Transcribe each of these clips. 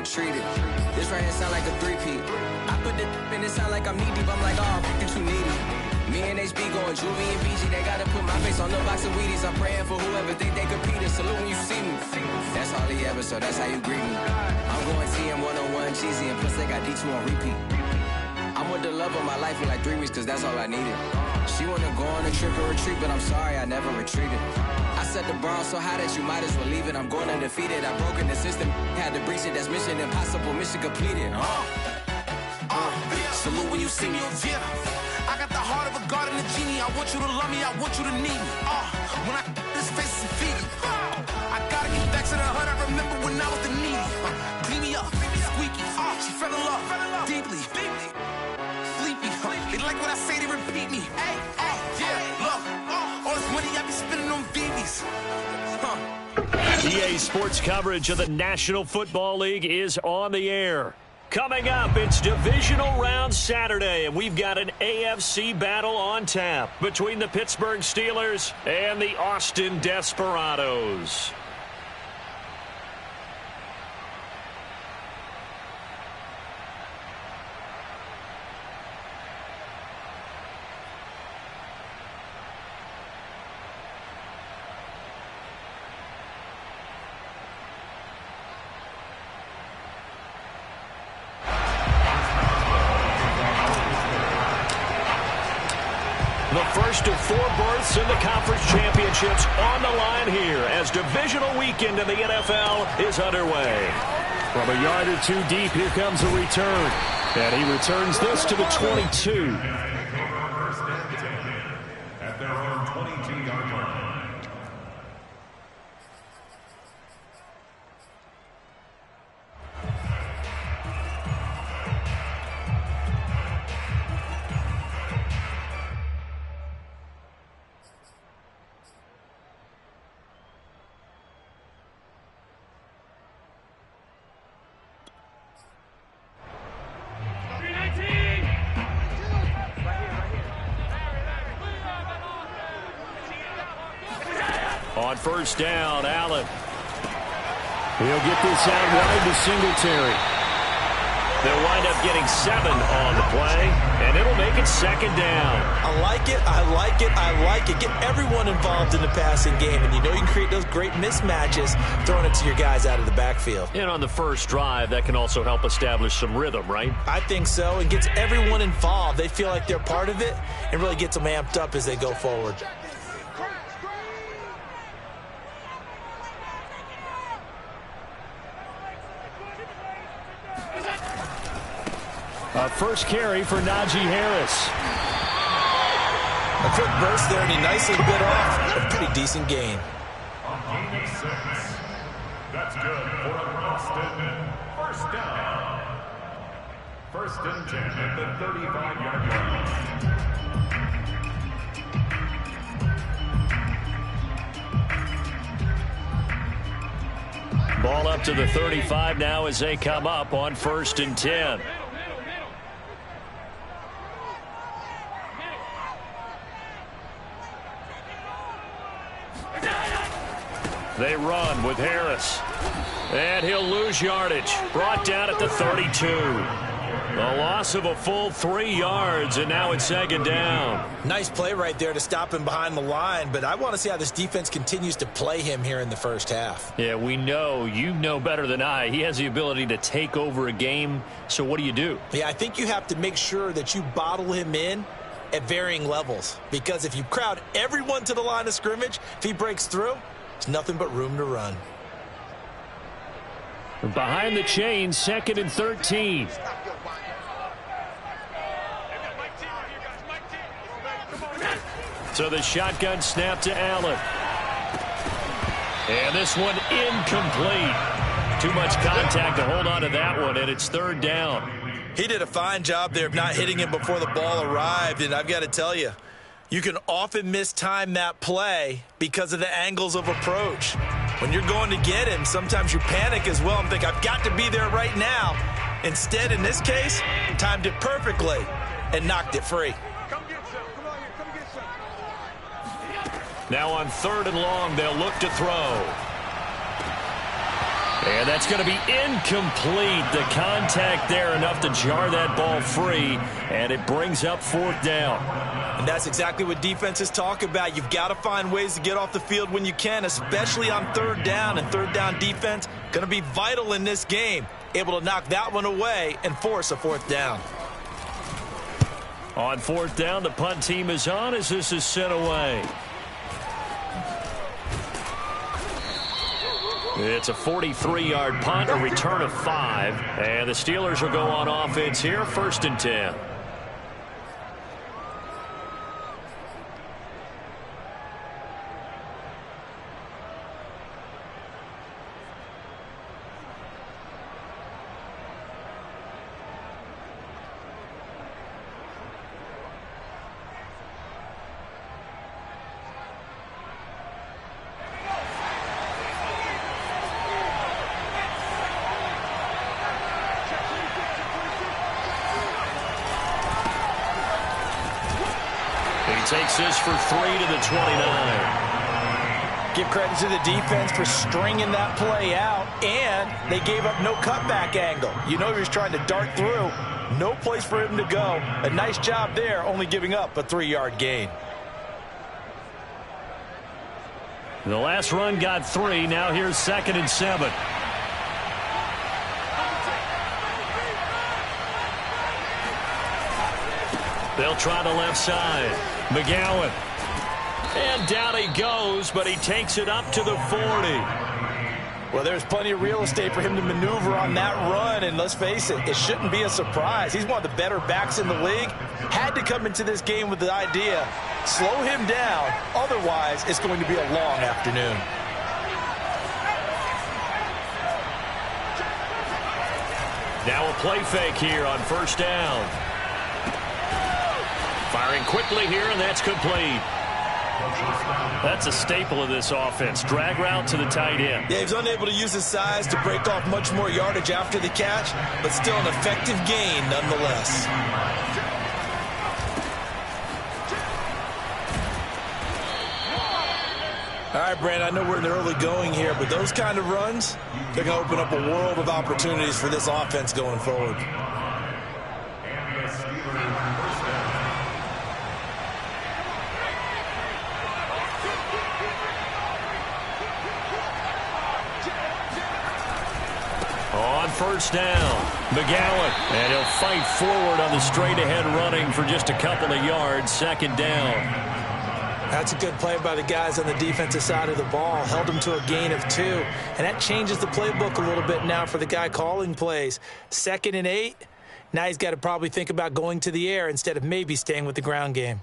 retreated. This right here sound like a three-peat. I put the in it sound like I'm knee-deep. I'm like, oh, you too needy. Me and HB going Juvie and BG. They gotta put my face on the box of Wheaties. I'm praying for whoever think they competed. Salute when you see me. That's all he ever, so that's how you greet me. I'm going TM 101 cheesy, and plus they got D2 on repeat. I'm with the love of my life for like 3 weeks, cause that's all I needed. She wanna go on a trip or retreat, but I'm sorry, I never retreated. I set the bar so high that you might as well leave it. I'm going undefeated, I've broken the system. Had to breach it, that's mission impossible, mission completed. Salute when you see me, yeah. I got the heart of a god and a genie. I want you to love me, I want you to need me. When I this face is feed I gotta get back to the hood. I remember when I was the needy. Clean me up, squeaky. She fell in love deeply. Sleepy. They like what I say, they repeat me. Yeah, look. All this money I be spending on BBs. EA Sports coverage of the National Football League is on the air. Coming up, it's Divisional Round Saturday, and we've got an AFC battle on tap between the Pittsburgh Steelers and the Austin Desperados. The first of 4 berths in the conference championships on the line here as divisional weekend in the NFL is underway. From a yard or 2 deep, here comes a return. And he returns this to the 22. At their own 22-yard line. On first down, Allen. He'll get this out wide to Singletary. They'll wind up getting 7 on the play, and it'll make it second down. I like it, I like it, I like it. Get everyone involved in the passing game, and you know you can create those great mismatches throwing it to your guys out of the backfield. And on the first drive, that can also help establish some rhythm, right? I think so. It gets everyone involved. They feel like they're part of it and really gets them amped up as they go forward. A first carry for Najee Harris. A quick burst there, and he nicely bit off a pretty decent gain. On gain of 6. That's good for an Austin first down. First and 10 at the 35-yard line. Ball up to the 35 now as they come up on first and 10. They run with Harris. And he'll lose yardage. Brought down at the 32. A loss of a full 3 yards, and now it's second down. Nice play right there to stop him behind the line, but I want to see how this defense continues to play him here in the first half. Yeah, we know. You know better than I. He has the ability to take over a game, so what do? Yeah, I think you have to make sure that you bottle him in at varying levels, because if you crowd everyone to the line of scrimmage, if he breaks through, there's nothing but room to run. Behind the chain, second and 13. So the shotgun snap to Allen. And this one incomplete. Too much contact to hold on to that one, and it's third down. He did a fine job there of not hitting him before the ball arrived, and I've got to tell you, you can often mistime that play because of the angles of approach. When you're going to get him, sometimes you panic as well and think, I've got to be there right now. Instead, in this case, timed it perfectly and knocked it free. Now on third and long, they'll look to throw. And that's going to be incomplete. The contact there enough to jar that ball free, and it brings up 4th down. And that's exactly what defenses talk about. You've got to find ways to get off the field when you can, especially on 3rd down. And 3rd down defense going to be vital in this game. Able to knock that one away and force a 4th down. On 4th down, the punt team is on as this is sent away. It's a 43-yard punt, a return of 5. And the Steelers will go on offense here, 1st and 10. Takes this for 3 to the 29. Give credit to the defense for stringing that play out, and they gave up no cutback angle. You know he was trying to dart through. No place for him to go. A nice job there, only giving up a 3-yard gain. The last run got 3. Now here's 2nd and 7. They'll try the left side. McGowan. And down he goes, but he takes it up to the 40. Well, there's plenty of real estate for him to maneuver on that run, and let's face it, it shouldn't be a surprise. He's one of the better backs in the league. Had to come into this game with the idea, slow him down, otherwise it's going to be a long afternoon. Now a play fake here on 1st down. Firing quickly here, and that's complete. That's a staple of this offense. Drag route to the tight end. Yeah, he's unable to use his size to break off much more yardage after the catch, but still an effective gain nonetheless. All right, Brandon, I know we're in the early going here, but those kind of runs, they're going to open up a world of opportunities for this offense going forward. On 1st down, McGowan, and he'll fight forward on the straight-ahead running for just a couple of yards, 2nd down. That's a good play by the guys on the defensive side of the ball. Held them to a gain of 2, and that changes the playbook a little bit now for the guy calling plays. 2nd and 8, now he's got to probably think about going to the air instead of maybe staying with the ground game.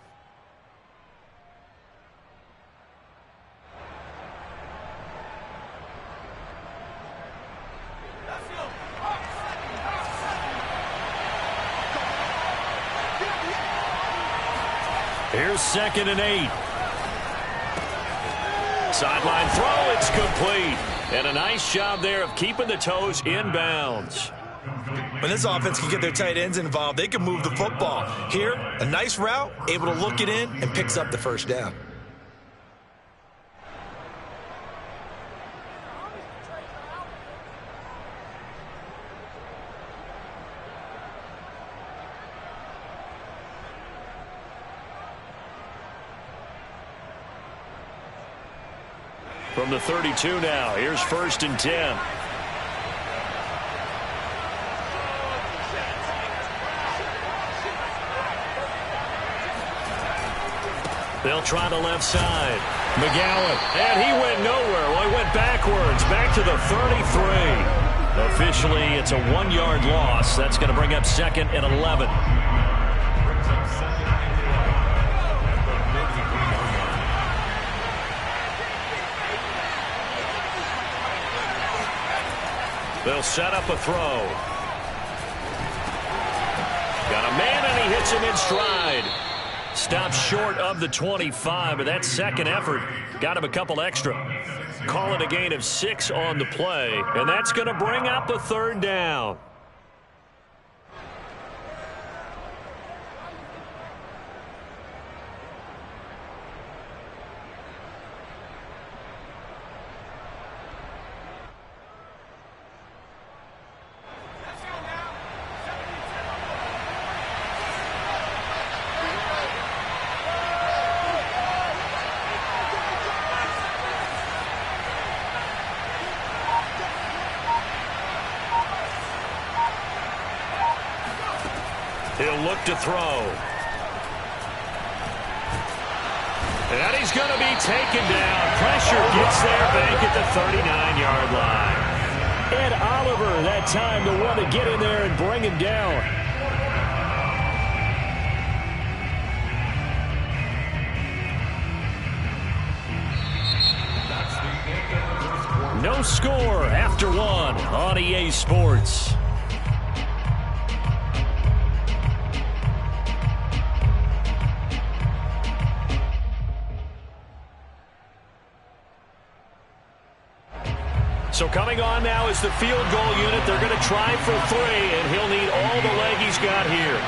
Here's 2nd and 8. Sideline throw, it's complete. And a nice job there of keeping the toes inbounds. When this offense can get their tight ends involved, they can move the football. Here, a nice route, able to look it in, and picks up the 1st down. From the 32 now, here's 1st and 10. They'll try the left side. McGowan, and he went nowhere. Well, he went backwards, back to the 33. Officially, it's a 1-yard loss. That's going to bring up 2nd and 11. They'll set up a throw. Got a man, and he hits him in stride. Stops short of the 25, but that second effort got him a couple extra. Call it a gain of 6 on the play, and that's going to bring up a 3rd down. He'll look to throw. And he's going to be taken down. Pressure gets there back at the 39-yard line. Ed Oliver that time the one to get in there and bring him down. No score after one on EA Sports. So coming on now is the field goal unit. They're going to try for 3, and he'll need all the leg he's got here.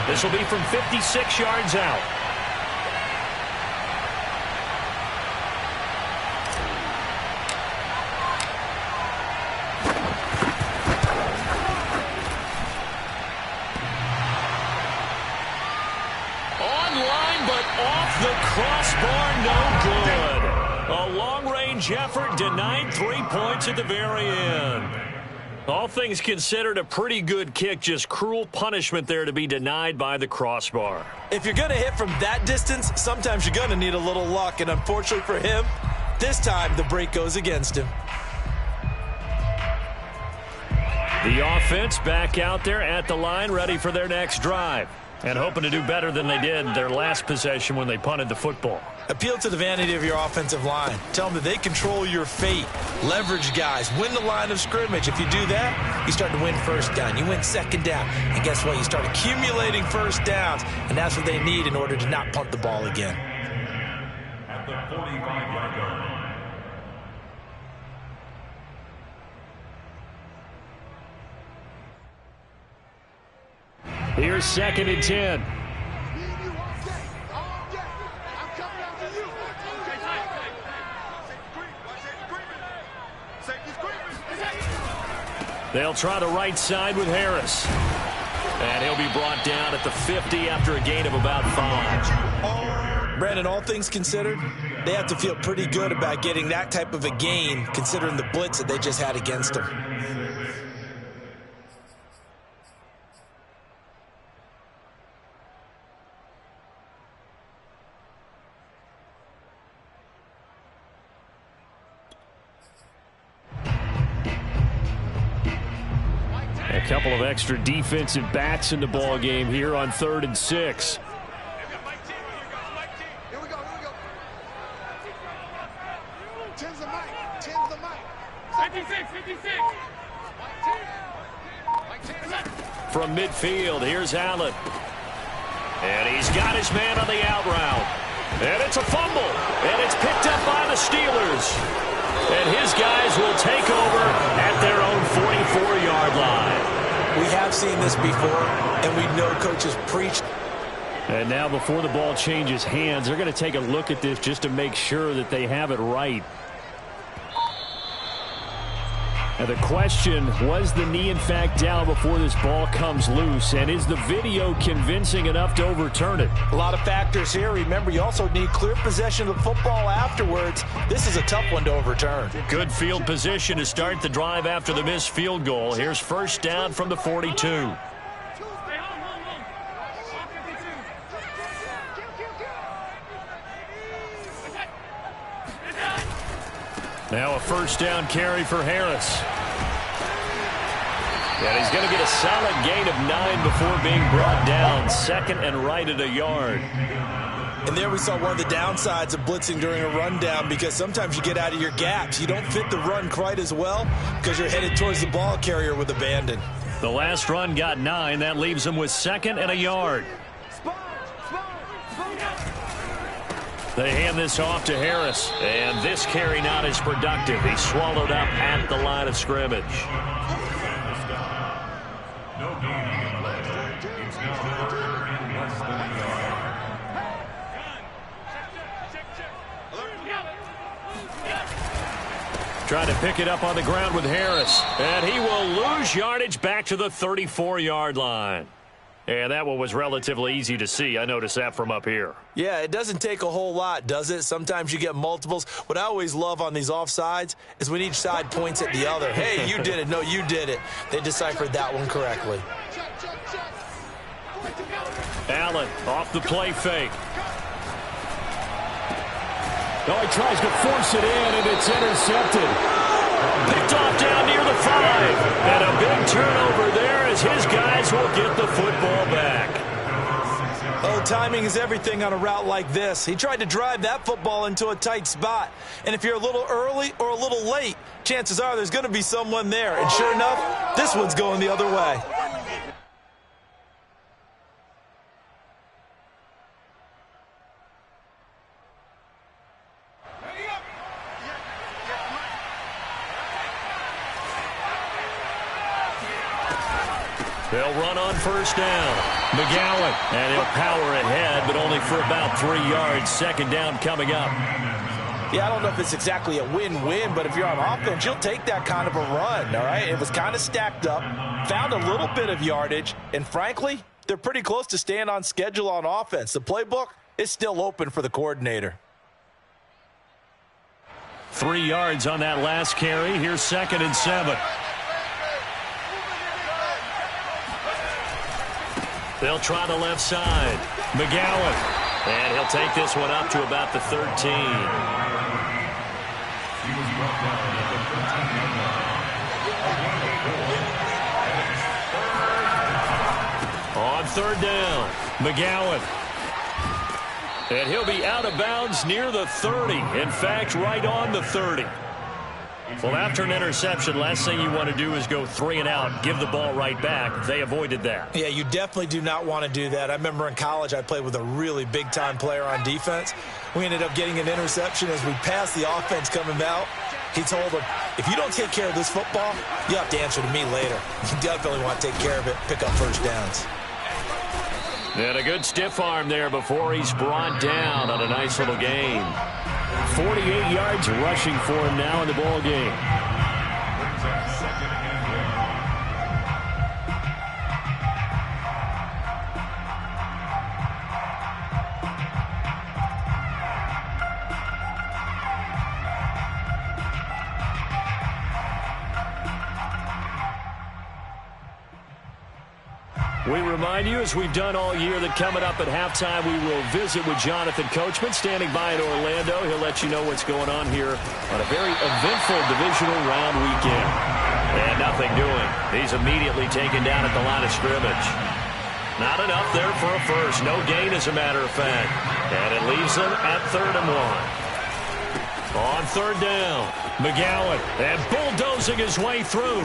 This will be from 56 yards out. Online, but off the crossbar, no good. A long-range effort denied 3 points at the very end. All things considered, a pretty good kick, just cruel punishment there to be denied by the crossbar. If you're going to hit from that distance, sometimes you're going to need a little luck, and unfortunately for him, this time the break goes against him. The offense back out there at the line, ready for their next drive, and hoping to do better than they did their last possession when they punted the football. Appeal to the vanity of your offensive line. Tell them that they control your fate. Leverage guys. Win the line of scrimmage. If you do that, you start to win first down. You win second down. And guess what? You start accumulating first downs. And that's what they need in order to not punt the ball again. At the 45-yard line. Here's 2nd and 10. They'll try the right side with Harris. And he'll be brought down at the 50 after a gain of about 5. Brandon, all things considered, they have to feel pretty good about getting that type of a gain considering the blitz that they just had against them. A couple of extra defensive backs in the ball game here on 3rd and 6. From midfield, here's Allen. And he's got his man on the out route. And it's a fumble. And it's picked up by the Steelers. And his guys will take over at their own 44-yard line. We have seen this before, and we know coaches preach. And now before the ball changes hands, they're going to take a look at this just to make sure that they have it right. And the question, was the knee in fact down before this ball comes loose? And is the video convincing enough to overturn it? A lot of factors here. Remember, you also need clear possession of the football afterwards. This is a tough one to overturn. Good field position to start the drive after the missed field goal. Here's first down from the 42. Now a first down carry for Harris. And he's going to get a solid gain of 9 before being brought down. 2nd and right at a yard. And there we saw one of the downsides of blitzing during a rundown, because sometimes you get out of your gaps. You don't fit the run quite as well because you're headed towards the ball carrier with abandon. The last run got 9. That leaves him with 2nd and a yard. They hand this off to Harris, and this carry not as productive. He's swallowed up at the line of scrimmage. No gain on the play. It's now 3rd and less than a yard. Trying to pick it up on the ground with Harris, and he will lose yardage back to the 34-yard line. And that one was relatively easy to see. I noticed that from up here. Yeah, it doesn't take a whole lot, does it? Sometimes you get multiples. What I always love on these offsides is when each side points at the other. Hey, you did it. No, you did it. They deciphered that one correctly. Allen off the play fake. Oh, he tries to force it in, and it's intercepted. Picked off down near the 5. And a big turnover there as his guys will get the football back. Oh, timing is everything on a route like this. He tried to drive that football into a tight spot. And if you're a little early or a little late, chances are there's going to be someone there. And sure enough, this one's going the other way. They'll run on first down. McGowan, and he'll power ahead, but only for about 3 yards. Second down coming up. Yeah, I don't know if it's exactly a win-win, but if you're on offense, you'll take that kind of a run, all right? It was kind of stacked up, found a little bit of yardage, and frankly, they're pretty close to staying on schedule on offense. The playbook is still open for the coordinator. 3 yards on that last carry. Here's 2nd and 7. They'll try the left side. McGowan. And he'll take this one up to about the 13. On third down, McGowan. And he'll be out of bounds near the 30. In fact, right on the 30. Well, after an interception, last thing you want to do is go 3 and out, give the ball right back. They avoided that. Yeah, you definitely do not want to do that. I remember in college I played with a really big-time player on defense. We ended up getting an interception as we passed the offense coming out. He told him, if you don't take care of this football, you have to answer to me later. You definitely want to take care of it, pick up first downs. And a good stiff arm there before he's brought down on a nice little gain. 48 yards rushing for him now in the ball game. We remind you, as we've done all year, that coming up at halftime, we will visit with Jonathan Coachman, standing by in Orlando. He'll let you know what's going on here on a very eventful divisional round weekend. And nothing doing. He's immediately taken down at the line of scrimmage. Not enough there for a first. No gain, as a matter of fact. And it leaves them at 3rd and 1. On third down, McGowan, and bulldozing his way through.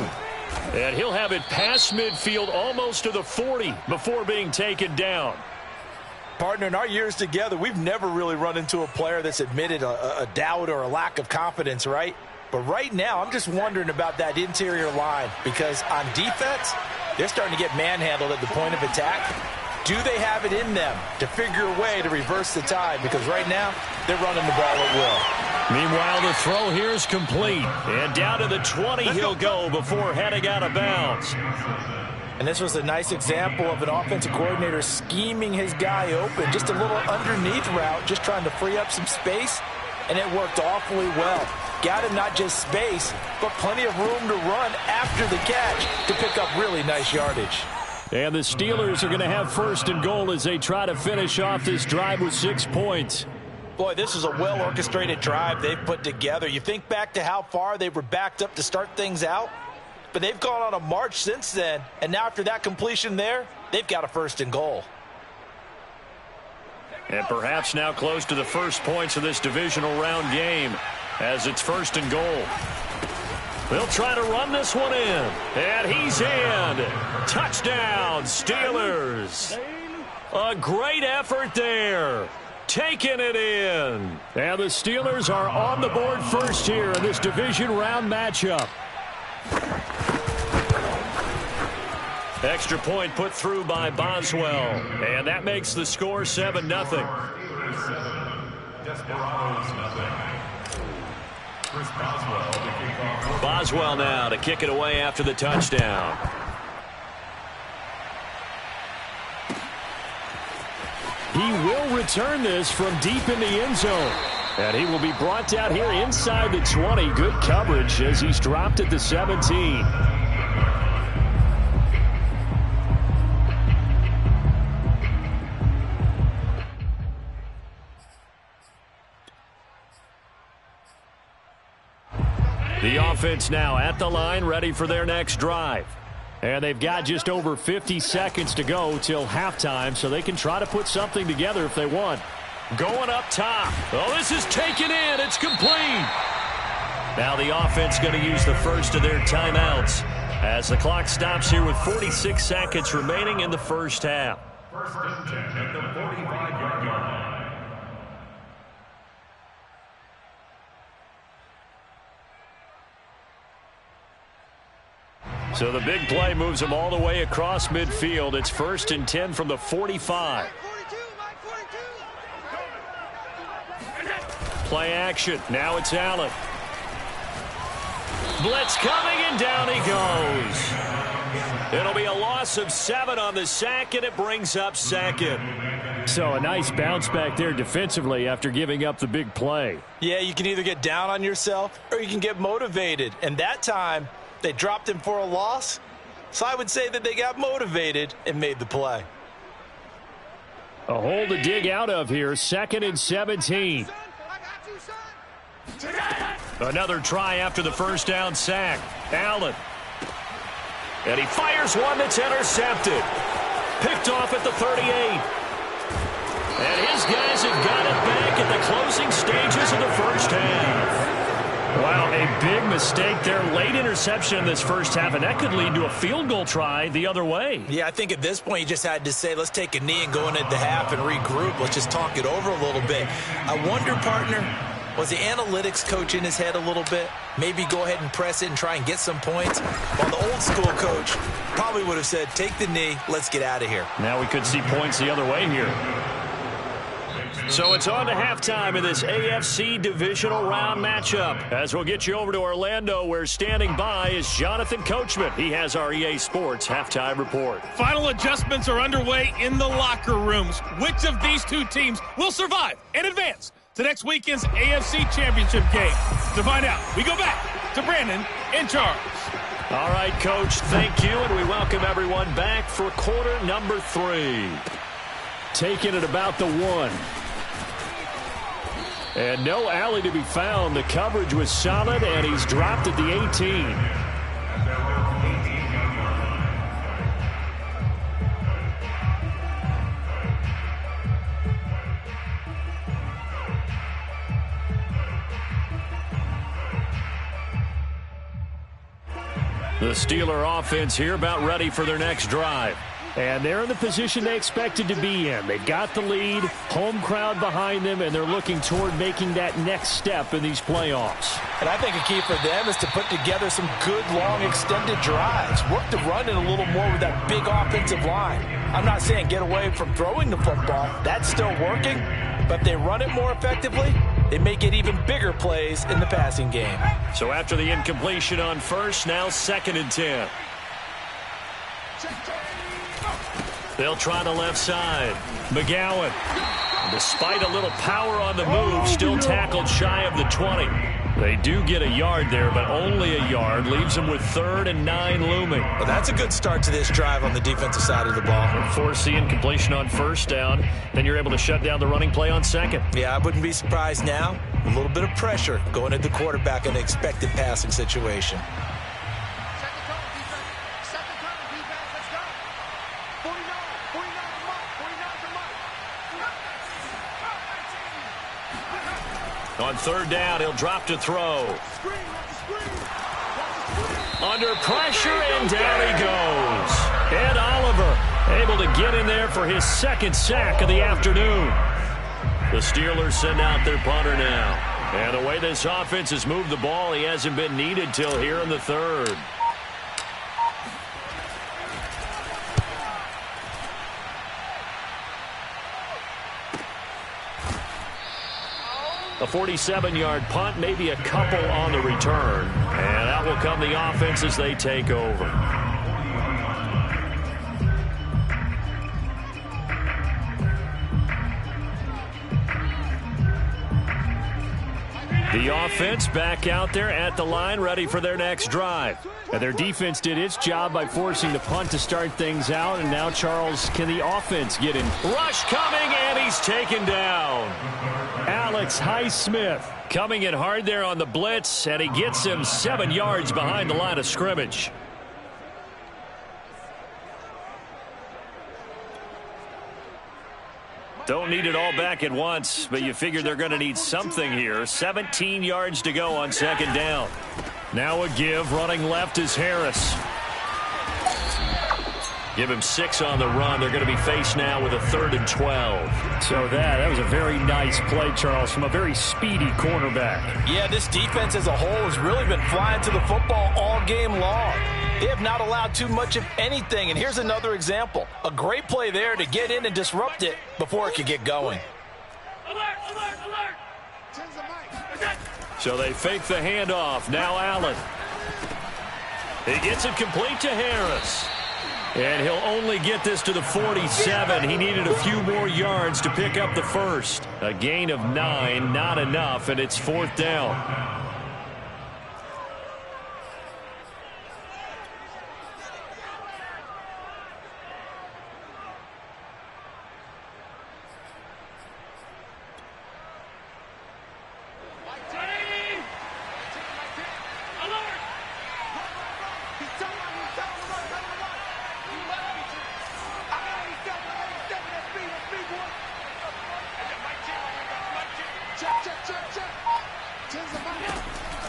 And he'll have it past midfield almost to the 40 before being taken down. Partner, in our years together, we've never really run into a player that's admitted a doubt or a lack of confidence, right? But right now, I'm just wondering about that interior line because on defense, they're starting to get manhandled at the point of attack. Do they have it in them to figure a way to reverse the tide? Because right now, they're running the ball at will. Meanwhile, the throw here is complete. And down to the 20 he'll go before heading out of bounds. And this was a nice example of an offensive coordinator scheming his guy open. Just a little underneath route, just trying to free up some space. And it worked awfully well. Got him not just space, but plenty of room to run after the catch to pick up really nice yardage. And the Steelers are going to have 1st and goal as they try to finish off this drive with 6 points. Boy, this is a well-orchestrated drive they've put together. You think back to how far they were backed up to start things out, but they've gone on a march since then, and now after that completion there, they've got a 1st and goal. And perhaps now close to the first points of this divisional round game as it's 1st and goal. They'll try to run this one in, and he's in. Touchdown, Steelers. A great effort there. Taking it in. And the Steelers are on the board first here in this division round matchup. Extra point put through by Boswell. And that makes the score 7-0. Boswell now to kick it away after the touchdown. He will return this from deep in the end zone. And he will be brought down here inside the 20. Good coverage as he's dropped at the 17. offense now at the line, ready for their next drive. And they've got just over 50 seconds to go till halftime, so they can try to put something together if they want. Going up top. Oh, this is taken in. It's complete. Now the offense going to use the first of their timeouts as the clock stops here with 46 seconds remaining in the first half. First and 10 at the 45-yard line. So the big play moves them all the way across midfield. It's first and 10 from the 45. Play action. Now it's Allen. Blitz coming, and down he goes. It'll be a loss of 7 on the sack, and it brings up second. So a nice bounce back there defensively after giving up the big play. Yeah, you can either get down on yourself or you can get motivated. And that time, they dropped him for a loss. So I would say that they got motivated and made the play. A hole to dig out of here. 2nd and 17. Another try after the first down sack. Allen. And he fires one that's intercepted. Picked off at the 38. And his guys have got it back at the closing stages of the first half. Wow, a big mistake there. Late interception in this first half, and that could lead to a field goal try the other way. Yeah, I think at this point you just had to say, let's take a knee and go into the half and regroup. Let's just talk it over a little bit. I wonder, partner, was the analytics coach in his head a little bit? Maybe go ahead and press it and try and get some points? While the old school coach probably would have said, take the knee, let's get out of here. Now we could see points the other way here. So it's on to halftime in this AFC divisional round matchup. As we'll get you over to Orlando, where standing by is Jonathan Coachman. He has our EA Sports halftime report. Final adjustments are underway in the locker rooms. Which of these two teams will survive and advance to next weekend's AFC Championship game? To find out, we go back to Brandon and Charles. All right, Coach, thank you, and we welcome everyone back for quarter number 3. Taking it about the 1. And no alley to be found. The coverage was solid, and he's dropped at the 18. The Steeler offense here about ready for their next drive. And they're in the position they expected to be in. They've got the lead, home crowd behind them, and they're looking toward making that next step in these playoffs. And I think a key for them is to put together some good, long, extended drives. Work the run in a little more with that big offensive line. I'm not saying get away from throwing the football. That's still working. But if they run it more effectively, they may get even bigger plays in the passing game. So after the incompletion on first, now 2nd and 10. They'll try the left side. McGowan, despite a little power on the move, still tackled shy of the 20. They do get a yard there, but only a yard. Leaves them with 3rd and 9 looming. Well, that's a good start to this drive on the defensive side of the ball. Force the incompletion on first down. Then you're able to shut down the running play on second. Yeah, I wouldn't be surprised now. A little bit of pressure going at the quarterback in an expected passing situation. On 3rd down, he'll drop to throw. Under pressure, and down he goes. Ed Oliver able to get in there for his 2nd sack of the afternoon. The Steelers send out their punter now. And the way this offense has moved the ball, he hasn't been needed till here in the 3rd. A 47-yard punt, maybe a couple on the return. And that will come the offense as they take over. The offense back out there at the line, ready for their next drive. And their defense did its job by forcing the punt to start things out. And now, Charles, can the offense get in? Rush coming, and he's taken down. Alex Highsmith coming in hard there on the blitz, and he gets him 7 yards behind the line of scrimmage. Don't need it all back at once, but you figure they're going to need something here. 17 yards to go on second down. Now a give. Running left is Harris. Give him 6 on the run. They're going to be faced now with a 3rd and 12. So that was a very nice play, Charles, from a very speedy cornerback. Yeah, this defense as a whole has really been flying to the football all game long. They have not allowed too much of anything, and here's another example. A great play there to get in and disrupt it before it could get going. So they fake the handoff. Now Allen. He gets it complete to Harris. And he'll only get this to the 47. He needed a few more yards to pick up the first. A gain of 9, not enough, and it's 4th down.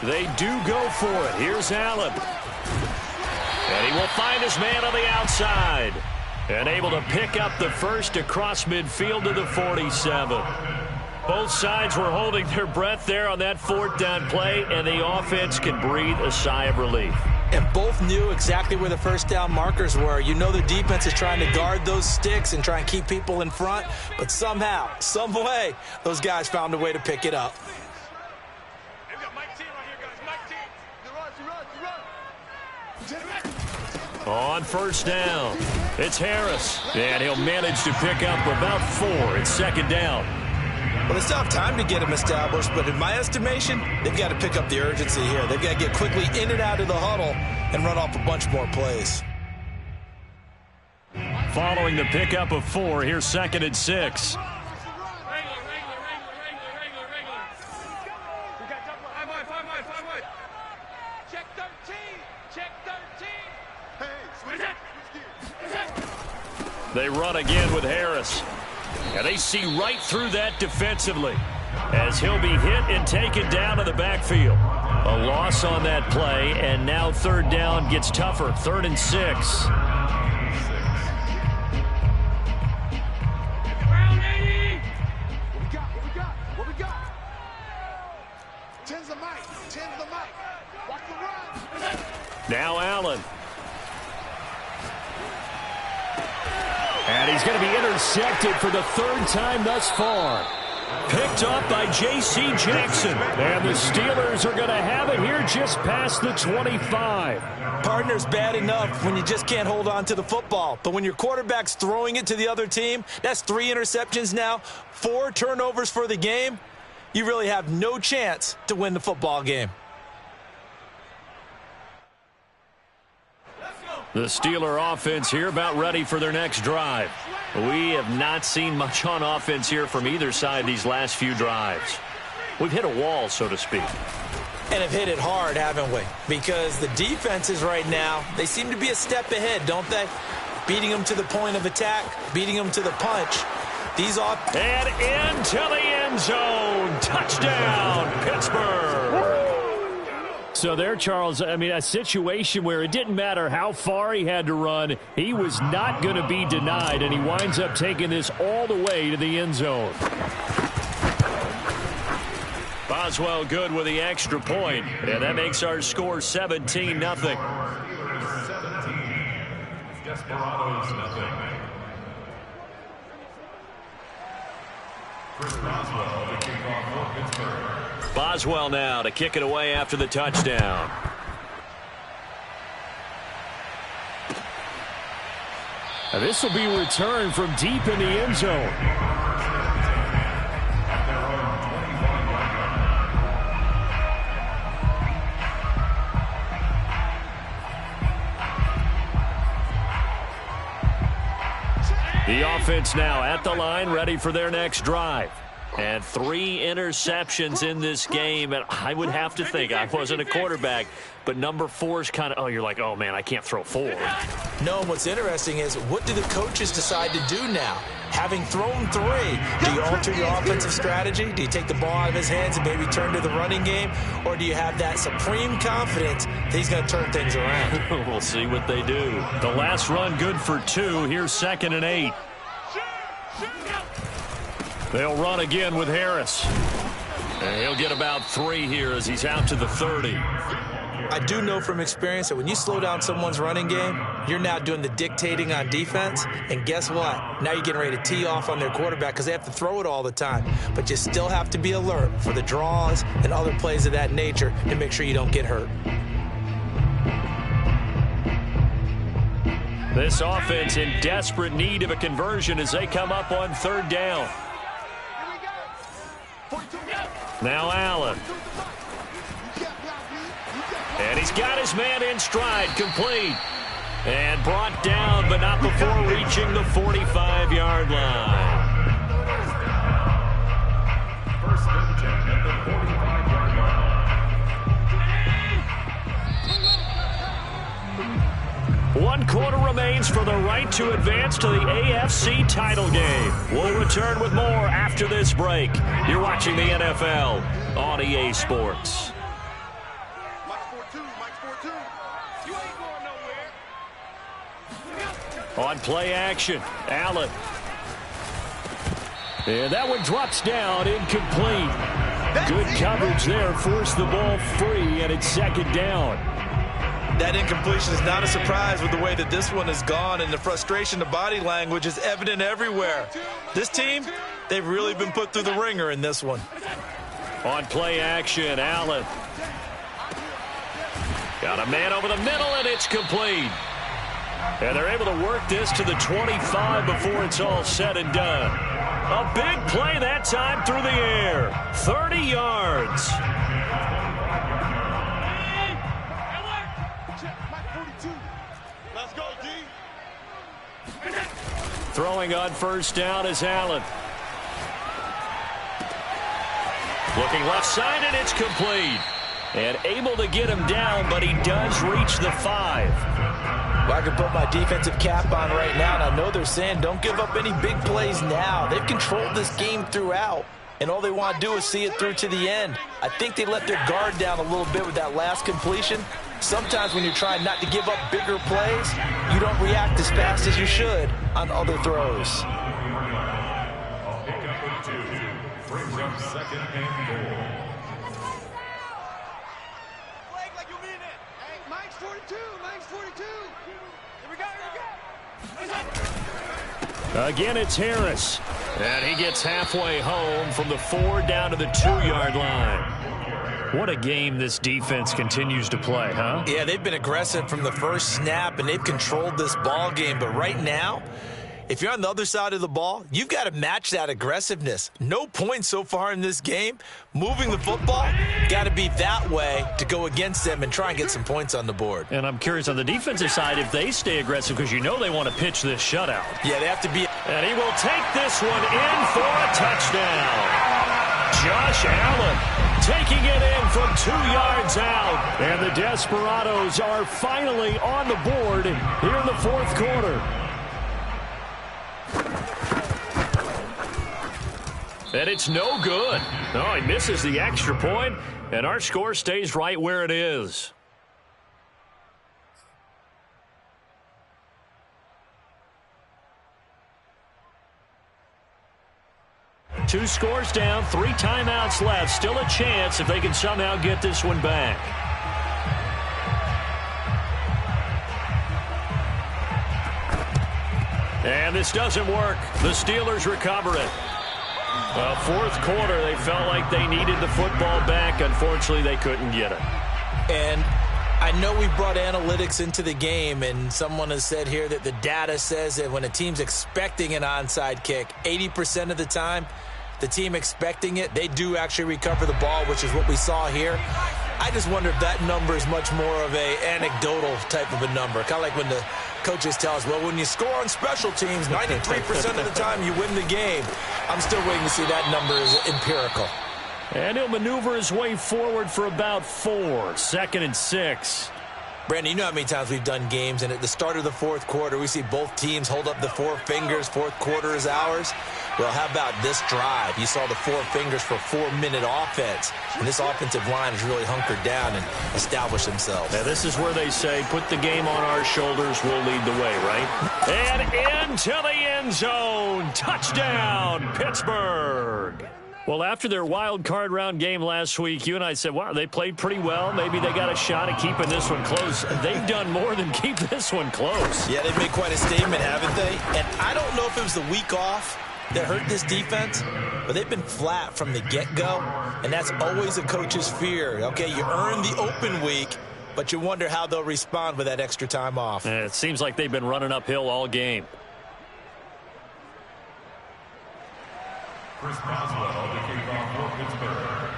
They do go for it. Here's Allen. And he will find his man on the outside. And able to pick up the first across midfield to the 47. Both sides were holding their breath there on that 4th down play, and the offense can breathe a sigh of relief. And both knew exactly where the first down markers were. You know the defense is trying to guard those sticks and try and keep people in front, but somehow, some way, those guys found a way to pick it up. On first down, it's Harris, and he'll manage to pick up about 4. It's 2nd down. Well, they still have time to get him established, but in my estimation, they've got to pick up the urgency here. They've got to get quickly in and out of the huddle and run off a bunch more plays. Following the pickup of 4, here's 2nd and 6. They run again with Harris. And they see right through that defensively as he'll be hit and taken down to the backfield. A loss on that play, and now 3rd down gets tougher. 3rd and 6. What we got? Tens the mic. Watch the run. Now Allen. And he's going to be intercepted for the 3rd time thus far. Picked up by J.C. Jackson. And the Steelers are going to have it here just past the 25. Partner's bad enough when you just can't hold on to the football. But when your quarterback's throwing it to the other team, that's 3 interceptions now, 4 turnovers for the game. You really have no chance to win the football game. The Steeler offense here about ready for their next drive. We have not seen much on offense here from either side these last few drives. We've hit a wall, so to speak. And have hit it hard, haven't we? Because the defenses right now, they seem to be a step ahead, don't they? Beating them to the point of attack, beating them to the punch. And into the end zone. Touchdown, Pittsburgh. So there, Charles, I mean, a situation where it didn't matter how far he had to run, he was not going to be denied, and he winds up taking this all the way to the end zone. Boswell good with the extra point, and that makes our score 17-0. 17. Desperados, nothing. Chris Boswell to kick off for Pittsburgh. Boswell now to kick it away after the touchdown. Now this will be returned from deep in the end zone. The offense now at the line, ready for their next drive. And 3 interceptions in this game. And I would have to think, I wasn't a quarterback, but number 4 is kind of, oh, you're like, oh, man, I can't throw 4. No, what's interesting is what do the coaches decide to do now? Having thrown 3, do you alter your offensive strategy? Do you take the ball out of his hands and maybe turn to the running game? Or do you have that supreme confidence that he's going to turn things around? We'll see what they do. The last run good for 2. Here's 2nd and 8. They'll run again with Harris. And he'll get about 3 here as he's out to the 30. I do know from experience that when you slow down someone's running game, you're now doing the dictating on defense. And guess what? Now you're getting ready to tee off on their quarterback because they have to throw it all the time. But you still have to be alert for the draws and other plays of that nature to make sure you don't get hurt. This offense in desperate need of a conversion as they come up on 3rd down. Now Allen. And he's got his man in stride, complete. And brought down, but not before reaching the 45-yard line. First and 10 at the 45-yard line. 1 quarter remains for the right to advance to the AFC title game. We'll return with more after this break. You're watching the NFL on EA Sports. On play action, Allen. And that one drops down, incomplete. Good coverage there, forced the ball free, and it's 2nd down. That incompletion is not a surprise with the way that this one has gone, and the frustration, the body language is evident everywhere. This team, they've really been put through the ringer in this one. On play action, Allen. Got a man over the middle, and it's complete. And they're able to work this to the 25 before it's all said and done. A big play that time through the air. 30 yards. Let's go, D. Throwing on 1st down is Allen. Looking left side, and it's complete. And able to get him down, but he does reach the 5. Well, I can put my defensive cap on right now, and I know they're saying don't give up any big plays now. They've controlled this game throughout, and all they want to do is see it through to the end. I think they let their guard down a little bit with that last completion. Sometimes when you're trying not to give up bigger plays, you don't react as fast as you should on other throws. Pickup of 2 brings up 2nd and 4. Like you mean it. Hey, Mike's 42. Mike's 42. Here we go. Again, it's Harris. And he gets halfway home from the 4 down to the 2-yard line. What a game this defense continues to play, huh? Yeah, they've been aggressive from the first snap, and they've controlled this ball game. But right now, if you're on the other side of the ball, you've got to match that aggressiveness. No points so far in this game. Moving the football, got to be that way to go against them and try and get some points on the board. And I'm curious on the defensive side if they stay aggressive because you know they want to pitch this shutout. Yeah, they have to be. And he will take this one in for a touchdown. Josh Allen taking it in from 2 yards out. And the Desperados are finally on the board here in the 4th quarter. And it's no good. Oh, he misses the extra point, and our score stays right where it is. Two scores down, 3 timeouts left. Still a chance if they can somehow get this one back. And this doesn't work. The Steelers recover it. Well, 4th quarter, they felt like they needed the football back. Unfortunately, they couldn't get it. And I know we brought analytics into the game, and someone has said here that the data says that when a team's expecting an onside kick, 80% of the time, the team expecting it, they do actually recover the ball, which is what we saw here. I just wonder if that number is much more of a anecdotal type of a number, kind of like when the coaches tell us, well, when you score on special teams, 93% of the time you win the game. I'm still waiting to see that number is empirical. And he'll maneuver his way forward for about 4. 2nd and 6. Brandon, you know how many times we've done games, and at the start of the fourth quarter, we see both teams hold up the 4 fingers, fourth quarter is ours. Well, how about this drive? You saw the 4 fingers for 4-minute offense, and this offensive line has really hunkered down and established themselves. Now, this is where they say, put the game on our shoulders, we'll lead the way, right? And into the end zone. Touchdown, Pittsburgh. Well, after their wild card round game last week, you and I said, wow, they played pretty well. Maybe they got a shot at keeping this one close. They've done more than keep this one close. Yeah, they've made quite a statement, haven't they? And I don't know if it was the week off that hurt this defense, but they've been flat from the get-go, and that's always a coach's fear. Okay, you earn the open week, but you wonder how they'll respond with that extra time off. And it seems like they've been running uphill all game. Chris Boswell, the kickoff for Pittsburgh.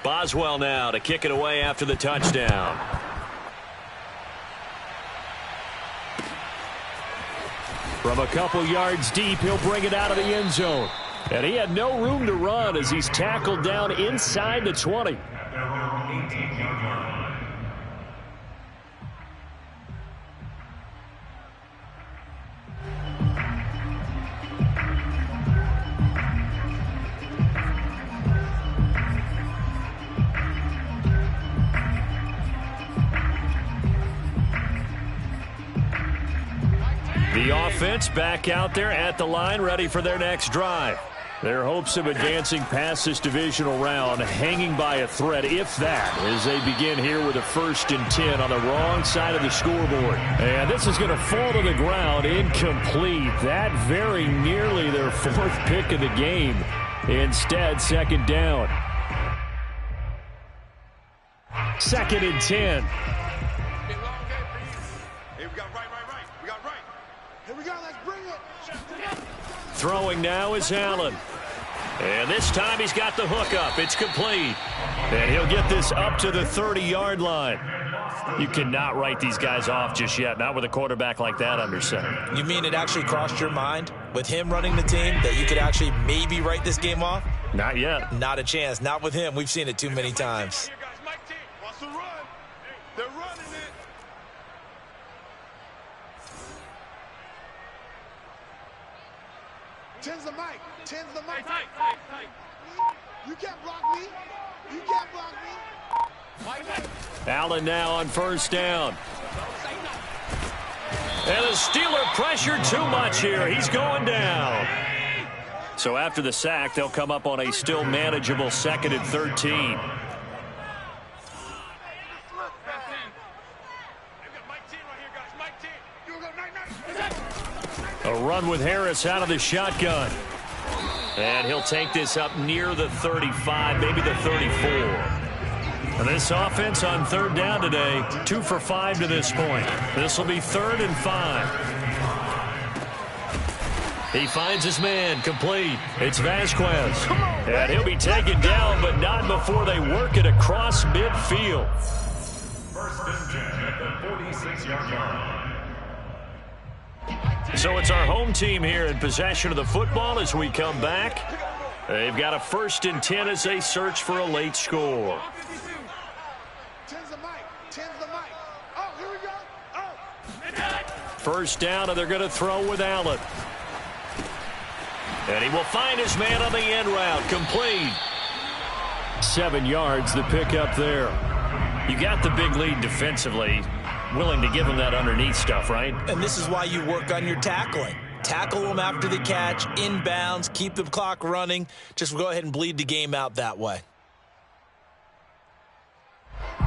Boswell now to kick it away after the touchdown. From a couple yards deep, he'll bring it out of the end zone. And he had no room to run as he's tackled down inside the 20. At their own 18-yard line. The offense back out there at the line, ready for their next drive. Their hopes of advancing past this divisional round hanging by a thread, if that, as they begin here with a 1st and 10 on the wrong side of the scoreboard. And this is going to fall to the ground, incomplete. That very nearly their 4th pick of the game. Instead, 2nd down. 2nd and 10. Throwing now is Allen. And this time he's got the hook up. It's complete. And he'll get this up to the 30-yard line. You cannot write these guys off just yet, not with a quarterback like that under center. You mean it actually crossed your mind with him running the team that you could actually maybe write this game off? Not yet. Not a chance. Not with him. We've seen it too many times. They're running it. Ten's the mic. Ten's the mic. You can't block me. You can't block me. Allen now on 1st down. And the Steeler pressure too much here. He's going down. So after the sack, they'll come up on a still manageable 2nd and 13. A run with Harris out of the shotgun. And he'll take this up near the 35, maybe the 34. And this offense on 3rd down today, 2 for 5 to this point. This will be 3rd and 5. He finds his man, complete. It's Vasquez. And he'll be taken down, but not before they work it across midfield. 1st and 10 at the 46-yard line. So it's our home team here in possession of the football as we come back. They've got a 1st and 10 as they search for a late score. Ten's the mic. Ten's the mic. Oh, here we go. Oh. 1st down, and they're going to throw with Allen. And he will find his man on the end route. Complete. 7 yards, the pickup there. You got the big lead defensively. Willing to give him that underneath stuff, right? And this is why you work on your tackling. Tackle them after the catch, inbounds, keep the clock running. Just go ahead and bleed the game out that way. I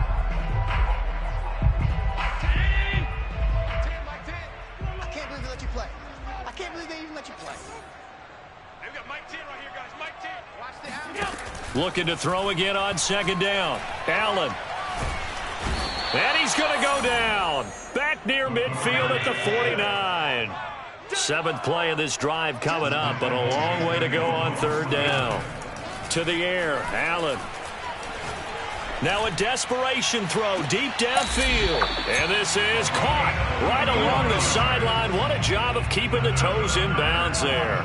can't believe they let you play. I can't believe they even let you play. They've got Mike 10 right here, guys. Mike 10. Watch the Allen. Looking to throw again on 2nd down. Allen. And he's going to go down. Back near midfield at the 49. 7th play of this drive coming up, but a long way to go on 3rd down. To the air, Allen. Now a desperation throw deep downfield. And this is caught right along the sideline. What a job of keeping the toes in bounds there.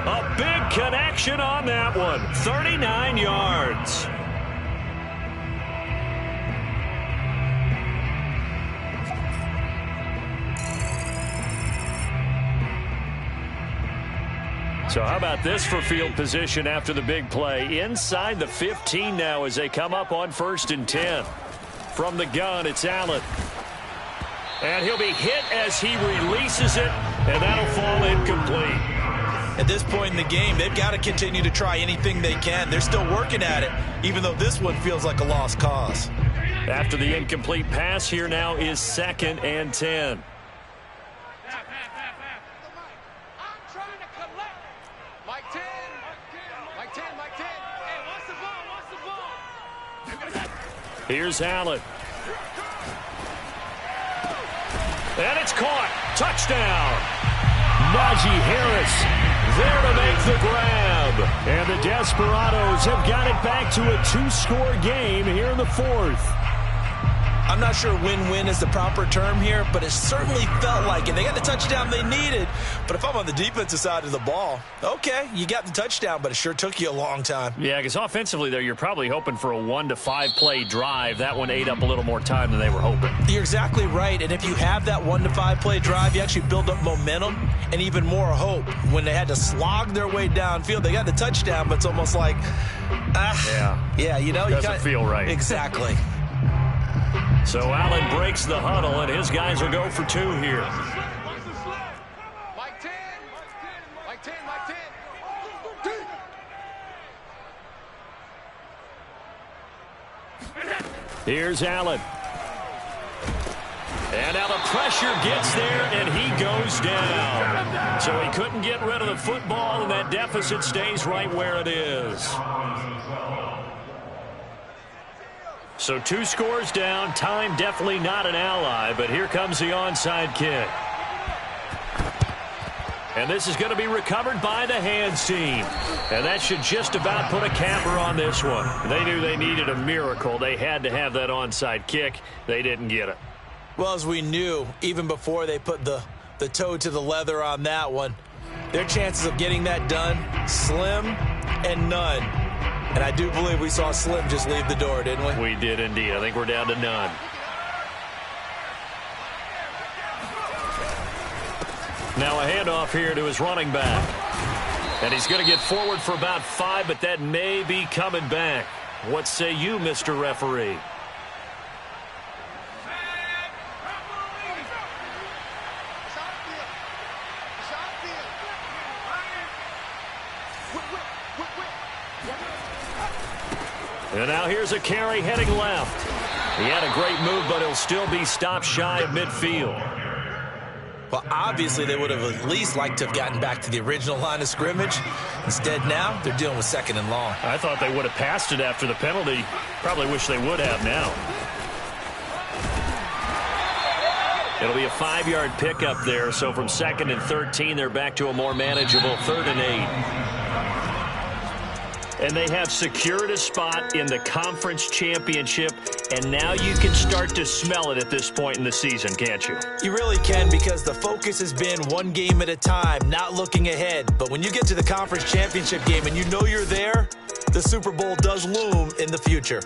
A big connection on that one. 39 yards. So how about this for field position after the big play? Inside the 15 now as they come up on 1st and 10. From the gun, it's Allen. And he'll be hit as he releases it, and that'll fall incomplete. At this point in the game, they've got to continue to try anything they can. They're still working at it, even though this one feels like a lost cause. After the incomplete pass, here now is 2nd and 10. Here's Allen. And it's caught. Touchdown. Najee Harris there to make the grab. And the Desperados have got it back to a 2-score game here in the 4th. I'm not sure win-win is the proper term here, but it certainly felt like it. They got the touchdown they needed, but if I'm on the defensive side of the ball, okay, you got the touchdown, but it sure took you a long time. Yeah, because offensively there, you're probably hoping for a 1 to 5 play drive. That one ate up a little more time than they were hoping. You're exactly right, and if you have that 1 to 5 play drive, you actually build up momentum and even more hope. When they had to slog their way downfield, they got the touchdown, but it's almost like, yeah, you know, doesn't feel right. Exactly. So Allen breaks the huddle, and his guys will go for 2 here. Like 10. Like 10. Here's Allen. And now the pressure gets there, and he goes down. So he couldn't get rid of the football, and that deficit stays right where it is. So 2 scores down. Time definitely not an ally, but here comes the onside kick. And this is going to be recovered by the hands team. And that should just about put a capper on this one. They knew they needed a miracle. They had to have that onside kick. They didn't get it. Well, as we knew, even before they put the toe to the leather on that one, their chances of getting that done, slim and none. And I do believe we saw Slim just leave the door, didn't we? We did indeed. I think we're down to none. Now a handoff here to his running back. And he's going to get forward for about 5, but that may be coming back. What say you, Mr. Referee? And now here's a carry heading left. He had a great move, but he'll still be stopped shy of midfield. Well, obviously they would have at least liked to have gotten back to the original line of scrimmage. Instead now, they're dealing with 2nd and long. I thought they would have passed it after the penalty. Probably wish they would have now. It'll be a 5-yard pickup there, so from 2nd and 13, they're back to a more manageable 3rd and 8. And they have secured a spot in the conference championship, and now you can start to smell it at this point in the season, can't you? You really can, because the focus has been one game at a time, not looking ahead. But when you get to the conference championship game and you know you're there, the Super Bowl does loom in the future.